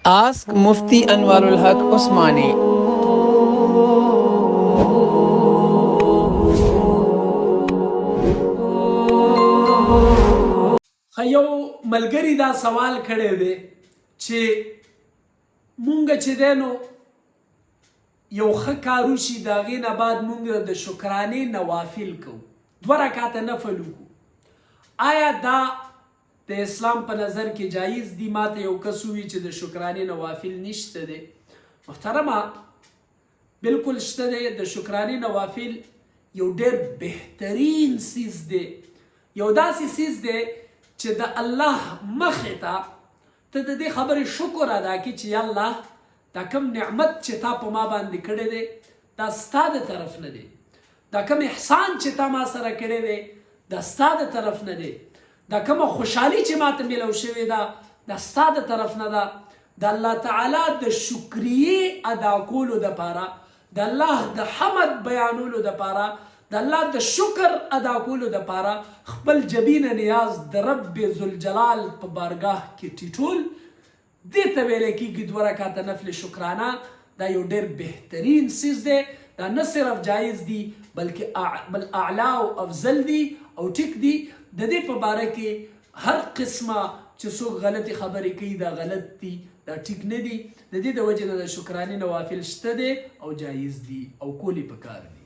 Ask Mufti Anwarul Haq Osmani. یو ملګری دا سوال کړی دی چې مونږ چې دی نو یو ښه کار وشي د هغې نه بعد مونږ د شکرانې نوافل کوو، 2 رکعته نفل وکړو. آیا دا د اسلام په نظر کې جایز دي؟ ماته یو کس ووایي چې د شکرانې نوافل نشته دی. محترمه بلکل شته دی. د شکرانې نوافل یو ډېر بهترین څیز دی، یو داسې څیز دی چې د الله مخې ته ته د دې خبرې شکر ادا کړي چې یا الله دا کوم نعمت چې تا په ما باندې کړی دی دا ستا د طرف نه دی، دا کوم احسان چې تا ما سره کړی دی دا ستا د طرف نه دی، دا کومه خوشحالي چې ماته میلو شوې ده دا ستا د طرف نه ده. د الله تعالی د شکریې ادا کولو دپاره، د الله د حمد بیانولو دپاره، د الله د شکر ادا کولو دپاره خپل جبینه نیاز د رب ذوالجلال په بارګاه کې ټیټول، دې ته ویلی کېږي 2 رکعته نفل شکرانه. دا یو ډېر بهترین څیز دی. دا نه صرف جایز دی بلکې بل اعلی او افضل دی او ټیک دی. د دې په باره کې هر قسمه چې څوک غلطې خبرې کوي دا غلط دي، دا ټیک نه دي. د دې د وجې نه د شکرانې نوافل شته دی او جایز دي او کولی پکار دي.